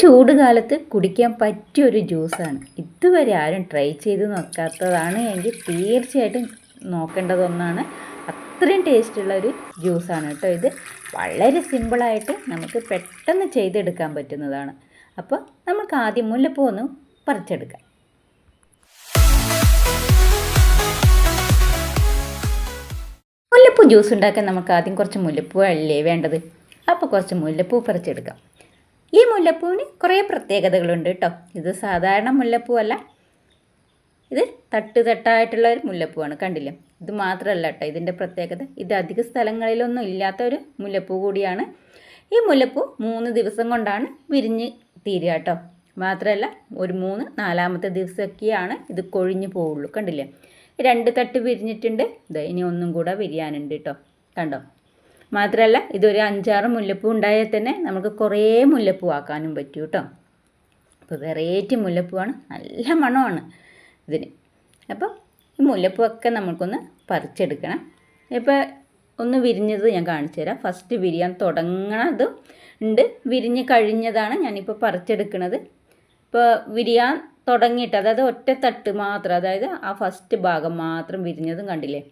ചൂട് കാലത്ത് കുടിക്കാൻ പറ്റിയൊരു ജ്യൂസാണ്. ഇതുവരെ ആരും ട്രൈ ചെയ്ത് നോക്കാത്തതാണ് എങ്കിൽ തീർച്ചയായിട്ടും നോക്കേണ്ടത് ഒന്നാണ്. അത്രയും ടേസ്റ്റുള്ള ഒരു ജ്യൂസാണ് കേട്ടോ ഇത്. വളരെ സിമ്പിളായിട്ട് നമുക്ക് പെട്ടെന്ന് ചെയ്തെടുക്കാൻ പറ്റുന്നതാണ്. അപ്പോൾ നമുക്ക് ആദ്യം മുല്ലപ്പൂ ഒന്ന് പറിച്ചെടുക്കാം. മുല്ലപ്പൂ ജ്യൂസ് ഉണ്ടാക്കാൻ നമുക്ക് ആദ്യം കുറച്ച് മുല്ലപ്പൂ അല്ലേ വേണ്ടത്. അപ്പോൾ കുറച്ച് മുല്ലപ്പൂ പറിച്ചെടുക്കാം. ഈ മുല്ലപ്പൂവിന് കുറേ പ്രത്യേകതകളുണ്ട് കേട്ടോ. ഇത് സാധാരണ മുല്ലപ്പൂ അല്ല, ഇത് തട്ടായിട്ടുള്ള ഒരു മുല്ലപ്പൂവാണ്. കണ്ടില്ലേ? ഇത് മാത്രമല്ല കേട്ടോ ഇതിൻ്റെ പ്രത്യേകത. ഇത് അധിക സ്ഥലങ്ങളിലൊന്നും ഇല്ലാത്ത ഒരു മുല്ലപ്പൂ കൂടിയാണ്. ഈ മുല്ലപ്പൂ 3 ദിവസം കൊണ്ടാണ് വിരിഞ്ഞ് തീരുക കേട്ടോ. മാത്രമല്ല ഒരു 4-ാമത്തെ ദിവസമൊക്കെയാണ് ഇത് കൊഴിഞ്ഞു പോവുള്ളൂ. കണ്ടില്ലേ? 2 തട്ട് വിരിഞ്ഞിട്ടുണ്ട്. ഇനി ഒന്നും കൂടെ വിരിയാനുണ്ട് കേട്ടോ. കണ്ടോ? മാത്രമല്ല ഇതൊരു 5-6 മുല്ലപ്പൂ ഉണ്ടായാൽ തന്നെ നമുക്ക് കുറേ മുല്ലപ്പൂ ആക്കാനും പറ്റും കേട്ടോ. അപ്പോൾ വെറൈറ്റി മുല്ലപ്പൂവാണ്, നല്ല മണമാണ് ഇതിന്. അപ്പോൾ ഈ മുല്ലപ്പൂവൊക്കെ നമുക്കൊന്ന് പറിച്ചെടുക്കണം. ഇപ്പോൾ ഒന്ന് വിരിഞ്ഞത് ഞാൻ കാണിച്ചു തരാം. ഫസ്റ്റ് വിരിയാൻ തുടങ്ങണത് ഉണ്ട്, വിരിഞ്ഞ് കഴിഞ്ഞതാണ് ഞാനിപ്പോൾ പറിച്ചെടുക്കുന്നത്. ഇപ്പോൾ വിരിയാൻ തുടങ്ങിയിട്ട്, അതായത് ഒറ്റ തട്ട് മാത്രം, അതായത് ആ ഫസ്റ്റ് ഭാഗം മാത്രം വിരിഞ്ഞതും കണ്ടില്ലേ?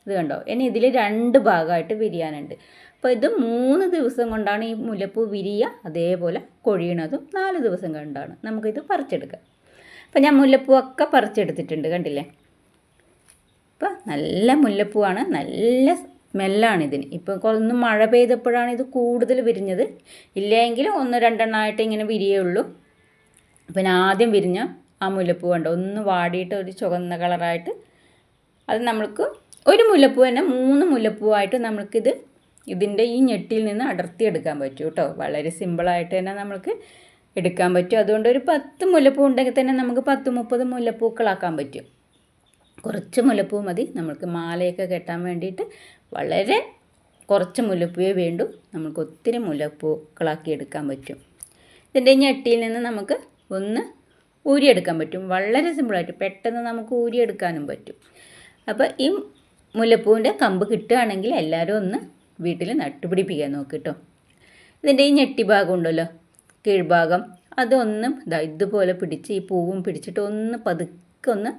ഇത് കണ്ടോ? ഇനി ഇതിൽ 2 ഭാഗമായിട്ട് വിരിയാനുണ്ട്. അപ്പോൾ ഇത് 3 ദിവസം കൊണ്ടാണ് ഈ മുല്ലപ്പൂ വിരിയുക. അതേപോലെ കൊഴിയണതും 4 ദിവസം കൊണ്ടാണ്. നമുക്കിത് പറിച്ചെടുക്കാം. അപ്പോൾ ഞാൻ മുല്ലപ്പൂവൊക്കെ പറിച്ചെടുത്തിട്ടുണ്ട്. കണ്ടില്ലേ? ഇപ്പോൾ നല്ല മുല്ലപ്പൂവാണ്, നല്ല സ്മെല്ലാണ് ഇതിന്. ഇപ്പോൾ ഒന്ന് മഴ പെയ്തപ്പോഴാണ് ഇത് കൂടുതൽ വിരിഞ്ഞത്. ഇല്ലെങ്കിൽ 1-2 ഇങ്ങനെ വിരിയുള്ളൂ. പിന്നെ ആദ്യം വിരിഞ്ഞ ആ മുല്ലപ്പൂ കണ്ടോ, ഒന്ന് വാടിയിട്ട് ഒരു ചുവന്ന കളറായിട്ട്, അത് നമ്മൾക്ക് ഒരു മുല്ലപ്പൂ തന്നെ 3 മുല്ലപ്പൂവായിട്ട് നമുക്കിത് ഇതിൻ്റെ ഈ ഞെട്ടിയിൽ നിന്ന് അടർത്തിയെടുക്കാൻ പറ്റും കേട്ടോ. വളരെ സിമ്പിളായിട്ട് തന്നെ നമുക്ക് എടുക്കാൻ പറ്റും. അതുകൊണ്ട് ഒരു 10 മുല്ലപ്പൂ ഉണ്ടെങ്കിൽ തന്നെ നമുക്ക് 10-30 മുല്ലപ്പൂക്കളാക്കാൻ പറ്റും. കുറച്ച് മുല്ലപ്പൂ മതി നമുക്ക് മാലയൊക്കെ കെട്ടാൻ വേണ്ടിയിട്ട്. വളരെ കുറച്ച് മുല്ലപ്പൂവേ വേണ്ടൂ, നമുക്ക് ഒത്തിരി മുല്ലപ്പൂക്കളാക്കി എടുക്കാൻ പറ്റും. ഇതിൻ്റെ ഞെട്ടിയിൽ നിന്ന് നമുക്ക് ഒന്ന് ഊരിയെടുക്കാൻ പറ്റും. വളരെ സിമ്പിളായിട്ട് പെട്ടെന്ന് നമുക്ക് ഊരിയെടുക്കാനും പറ്റും. അപ്പോൾ ഈ മുല്ലപ്പൂവിൻ്റെ കമ്പ് കിട്ടുകയാണെങ്കിൽ എല്ലാവരും ഒന്ന് വീട്ടിൽ നട്ടുപിടിപ്പിക്കാൻ നോക്കിട്ടോ. ഇതിൻ്റെ ഈ ഞെട്ടി ഭാഗം ഉണ്ടല്ലോ, കീഴ്ഭാഗം, അതൊന്ന് ഇതുപോലെ പിടിച്ച് ഈ പൂവും പിടിച്ചിട്ട് ഒന്ന് പതുക്കെ ഒന്ന്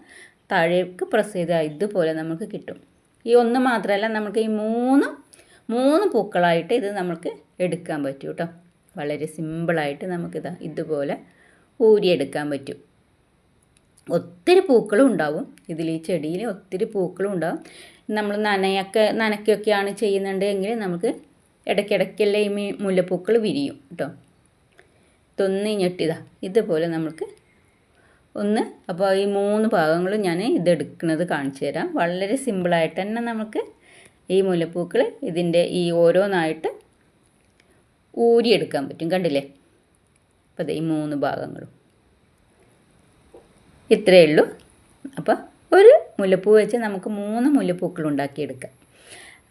താഴേക്ക് പ്രസ് ചെയ്താൽ ഇതുപോലെ നമുക്ക് കിട്ടും. ഈ ഒന്ന് മാത്രമല്ല, നമുക്ക് ഈ 3 പൂക്കളായിട്ട് ഇത് നമുക്ക് എടുക്കാൻ പറ്റും കേട്ടോ. വളരെ സിമ്പിളായിട്ട് നമുക്കിത് ഇതുപോലെ ഊരിയെടുക്കാൻ പറ്റും. ഒത്തിരി പൂക്കളും ഉണ്ടാവും ഇതിൽ, ഈ ചെടിയിൽ ഒത്തിരി പൂക്കളും ഉണ്ടാവും. നമ്മൾ നനയ്ക്കൊക്കെയാണ് ചെയ്യുന്നുണ്ടെങ്കിൽ നമുക്ക് ഇടയ്ക്കിടയ്ക്കല്ലേ ഈ മുല്ലപ്പൂക്കൾ വിരിയും കേട്ടോ. ഇതൊന്ന് ഞെട്ടിതാ ഇതുപോലെ നമുക്ക് ഒന്ന്. അപ്പോൾ ഈ 3 ഭാഗങ്ങളും ഞാൻ ഇതെടുക്കുന്നത് കാണിച്ചു തരാം. വളരെ സിമ്പിളായിട്ട് തന്നെ നമുക്ക് ഈ മുല്ലപ്പൂക്കൾ ഇതിൻ്റെ ഈ ഓരോന്നായിട്ട് ഊരിയെടുക്കാൻ പറ്റും. കണ്ടില്ലേ? അപ്പോൾ ഈ 3 ഭാഗങ്ങളും ഇത്രയേ ഉള്ളൂ. അപ്പോൾ ഒരു മുല്ലപ്പൂ വെച്ച് നമുക്ക് 3 മുല്ലപ്പൂക്കൾ ഉണ്ടാക്കിയെടുക്കാം.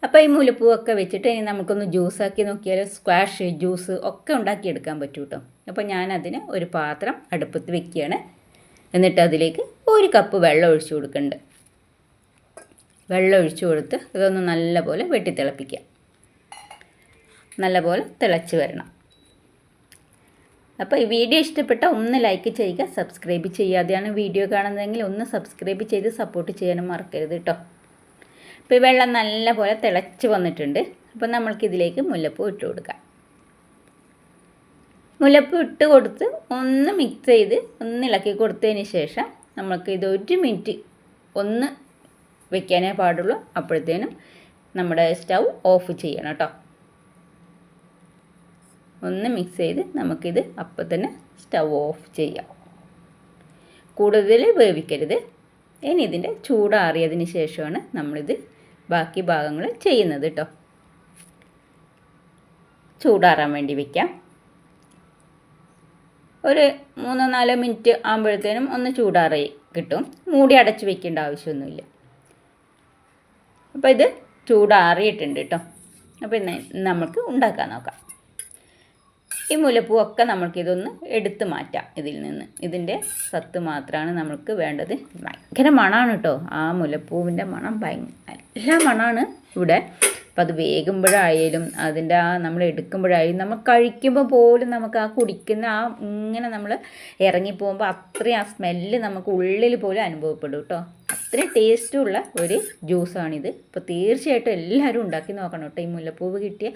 അപ്പോൾ ഈ മുല്ലപ്പൂവൊക്കെ വെച്ചിട്ട് ഇനി നമുക്കൊന്ന് ജ്യൂസാക്കി നോക്കിയാൽ സ്ക്വാഷ് ജ്യൂസ് ഒക്കെ ഉണ്ടാക്കിയെടുക്കാൻ പറ്റും കേട്ടോ. അപ്പോൾ ഞാനതിന് ഒരു പാത്രം അടുപ്പത്ത് വെക്കുകയാണ്. എന്നിട്ട് അതിലേക്ക് 1 കപ്പ് വെള്ളം ഒഴിച്ചു കൊടുക്കുന്നുണ്ട്. വെള്ളം ഒഴിച്ചു കൊടുത്ത് ഇതൊന്ന് നല്ലപോലെ വെട്ടിത്തിളപ്പിക്കുക. നല്ലപോലെ തിളച്ച് വരണം. അപ്പോൾ ഈ വീഡിയോ ഇഷ്ടപ്പെട്ട ഒന്ന് ലൈക്ക് ചെയ്യുക. സബ്സ്ക്രൈബ് ചെയ്യാതെയാണ് വീഡിയോ കാണുന്നതെങ്കിൽ ഒന്ന് സബ്സ്ക്രൈബ് ചെയ്ത് സപ്പോർട്ട് ചെയ്യാനും മറക്കരുത് കേട്ടോ. അപ്പോൾ ഈ വെള്ളം നല്ലപോലെ തിളച്ച് വന്നിട്ടുണ്ട്. അപ്പോൾ നമ്മൾക്കിതിലേക്ക് മുല്ലപ്പൂ ഇട്ട് കൊടുക്കാം. മുല്ലപ്പൂ ഇട്ട് കൊടുത്ത് ഒന്ന് മിക്സ് ചെയ്ത് ഒന്ന് ഇളക്കി കൊടുത്തതിന് ശേഷം നമുക്ക് ഇത് 1 മിനിറ്റ് ഒന്ന് വെക്കാനേ പാടുള്ളൂ. അപ്പോഴത്തേനും നമ്മുടെ സ്റ്റൗ ഓഫ് ചെയ്യണം കേട്ടോ. ഒന്ന് മിക്സ് ചെയ്ത് നമുക്കിത് അപ്പോൾ തന്നെ സ്റ്റൗ ഓഫ് ചെയ്യാം. കൂടുതൽ വേവിക്കരുത്. ഇനി ഇതിൻ്റെ ചൂടാറിയതിന് ശേഷമാണ് നമ്മളിത് ബാക്കി ഭാഗങ്ങൾ ചെയ്യുന്നത് കേട്ടോ. ചൂടാറാൻ വേണ്ടി വയ്ക്കാം. ഒരു 3-4 മിനിറ്റ് ആകുമ്പോഴത്തേനും ഒന്ന് ചൂടാറി കിട്ടും. മൂടി അടച്ച് വെക്കേണ്ട ആവശ്യമൊന്നുമില്ല. അപ്പോൾ ഇത് ചൂടാറിയിട്ടുണ്ട് കേട്ടോ. അപ്പോൾ നമുക്ക് ഉണ്ടാക്കാൻ നോക്കാം. ഈ മുല്ലപ്പൂവൊക്കെ നമുക്കിതൊന്ന് എടുത്ത് മാറ്റാം ഇതിൽ നിന്ന്. ഇതിൻ്റെ സത്ത് മാത്രമാണ് നമുക്ക് വേണ്ടത്. ഭയങ്കര മണമാണ് കേട്ടോ. ആ മുല്ലപ്പൂവിൻ്റെ മണം നല്ല മണമാണ് ഇവിടെ. അപ്പോൾ അത് വേകുമ്പോഴായാലും അതിൻ്റെ നമ്മൾ എടുക്കുമ്പോഴായാലും നമ്മൾ കഴിക്കുമ്പോൾ പോലും നമുക്ക് കുടിക്കുന്ന ഇങ്ങനെ നമ്മൾ ഇറങ്ങിപ്പോകുമ്പോൾ അത്രയും സ്മെല്ല് നമുക്ക് ഉള്ളിൽ പോലും അനുഭവപ്പെടും കേട്ടോ. അത്രയും ടേസ്റ്റുള്ള ഒരു ജ്യൂസാണിത്. അപ്പോൾ തീർച്ചയായിട്ടും എല്ലാവരും ഉണ്ടാക്കി നോക്കണം കേട്ടോ. ഈ മുല്ലപ്പൂവ് കിട്ടിയ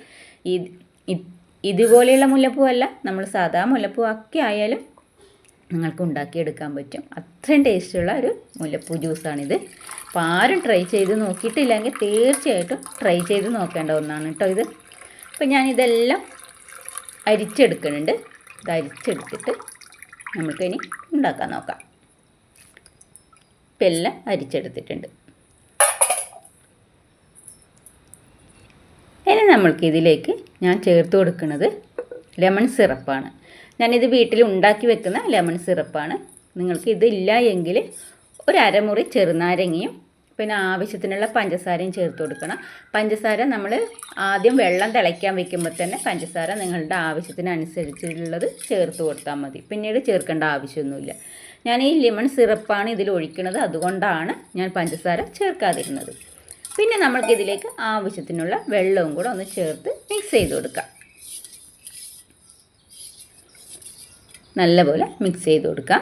ഇതുപോലെയുള്ള മുല്ലപ്പൂവല്ല, നമ്മൾ സാധാ മുല്ലപ്പൂ ഒക്കെ ആയാലും നിങ്ങൾക്ക് ഉണ്ടാക്കിയെടുക്കാൻ പറ്റും. അത്രയും ടേസ്റ്റുള്ള ഒരു മുല്ലപ്പൂ ജ്യൂസാണിത്. അപ്പോൾ ആരും ട്രൈ ചെയ്ത് നോക്കിയിട്ടില്ലെങ്കിൽ തീർച്ചയായിട്ടും ട്രൈ ചെയ്ത് നോക്കേണ്ട ഒന്നാണ് കേട്ടോ ഇത്. അപ്പോൾ ഞാനിതെല്ലാം അരിച്ചെടുക്കുന്നുണ്ട്. ഇത് അരിച്ചെടുത്തിട്ട് നമുക്കിനി ഉണ്ടാക്കാൻ നോക്കാം. ഇപ്പം എല്ലാം അരിച്ചെടുത്തിട്ടുണ്ട്. ഇനി നമ്മൾക്ക് ഇതിലേക്ക് ഞാൻ ചേർത്ത് കൊടുക്കുന്നത് ലെമൺ സിറപ്പാണ്. ഞാനിത് വീട്ടിൽ ഉണ്ടാക്കി വെക്കുന്ന ലെമൺ സിറപ്പാണ്. നിങ്ങൾക്ക് ഇതില്ല എങ്കിൽ ഒരു അരമുറി ചെറുനാരങ്ങയും പിന്നെ ആവശ്യത്തിനുള്ള പഞ്ചസാരയും ചേർത്ത് കൊടുക്കണം. പഞ്ചസാര നമ്മൾ ആദ്യം വെള്ളം തിളയ്ക്കാൻ വെക്കുമ്പോൾ തന്നെ പഞ്ചസാര നിങ്ങളുടെ ആവശ്യത്തിനനുസരിച്ചുള്ളത് ചേർത്ത് കൊടുത്താൽ മതി. പിന്നീട് ചേർക്കേണ്ട ആവശ്യമൊന്നുമില്ല. ഞാൻ ഈ ലെമൺ സിറപ്പാണ് ഇതിൽ ഒഴിക്കുന്നത്, അതുകൊണ്ടാണ് ഞാൻ പഞ്ചസാര ചേർക്കാതിരുന്നത്. പിന്നെ നമ്മൾക്കിതിലേക്ക് ആവശ്യത്തിനുള്ള വെള്ളവും കൂടെ ഒന്ന് ചേർത്ത് മിക്സ് ചെയ്ത് കൊടുക്കാം. നല്ലപോലെ മിക്സ് ചെയ്ത് കൊടുക്കാം.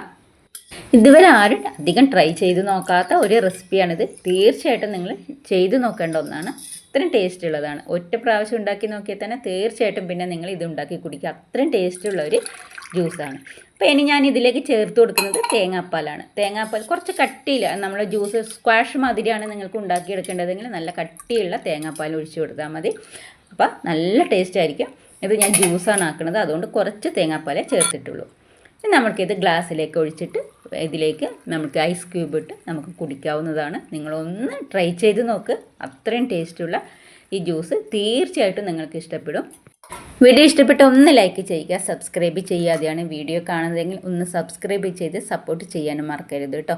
ഇതുവരെ ആരും അധികം ട്രൈ ചെയ്ത് നോക്കാത്ത ഒരു റെസിപ്പിയാണിത്. തീർച്ചയായിട്ടും നിങ്ങൾ ചെയ്ത് നോക്കേണ്ട ഒന്നാണ്. അത്രയും ടേസ്റ്റ് ഉള്ളതാണ്. ഒറ്റ പ്രാവശ്യം ഉണ്ടാക്കി നോക്കിയാൽ തന്നെ തീർച്ചയായിട്ടും പിന്നെ നിങ്ങൾ ഇത് ഉണ്ടാക്കി കുടിക്കുക. അത്രയും ടേസ്റ്റുള്ള ഒരു ജ്യൂസാണ്. അപ്പോൾ ഇനി ഞാൻ ഇതിലേക്ക് ചേർത്ത് കൊടുക്കുന്നത് തേങ്ങാപ്പാലാണ്. തേങ്ങാപ്പാൽ കുറച്ച് കട്ടിയില്ല, നമ്മൾ ജ്യൂസ് സ്ക്വാഷ് മാതിരിയാണ് നിങ്ങൾക്ക് ഉണ്ടാക്കിയെടുക്കേണ്ടതെങ്കിൽ നല്ല കട്ടിയുള്ള തേങ്ങാപ്പാൽ ഒഴിച്ച് കൊടുത്താൽ മതി. അപ്പോൾ നല്ല ടേസ്റ്റ് ആയിരിക്കും. ഇത് ഞാൻ ജ്യൂസാണ് ആക്കുന്നത്, അതുകൊണ്ട് കുറച്ച് തേങ്ങാപ്പാലേ ചേർത്തിട്ടുള്ളൂ. ഇനി നമുക്കിത് ഗ്ലാസ്സിലേക്ക് ഒഴിച്ചിട്ട് ഇതിലേക്ക് നമുക്ക് ഐസ് ക്യൂബ് ഇട്ട് നമുക്ക് കുടിക്കാവുന്നതാണ്. നിങ്ങളൊന്ന് ട്രൈ ചെയ്ത് നോക്ക്. അത്രയും ടേസ്റ്റുള്ള ഈ ജ്യൂസ് തീർച്ചയായിട്ടും നിങ്ങൾക്ക് ഇഷ്ടപ്പെടും. വീഡിയോ ഇഷ്ടപ്പെട്ട ഒന്ന് ലൈക്ക് ചെയ്യുക. സബ്സ്ക്രൈബ് ചെയ്യാതെയാണ് വീഡിയോ കാണുന്നതെങ്കിൽ ഒന്ന് സബ്സ്ക്രൈബ് ചെയ്ത് സപ്പോർട്ട് ചെയ്യാനും മറക്കരുത് കേട്ടോ.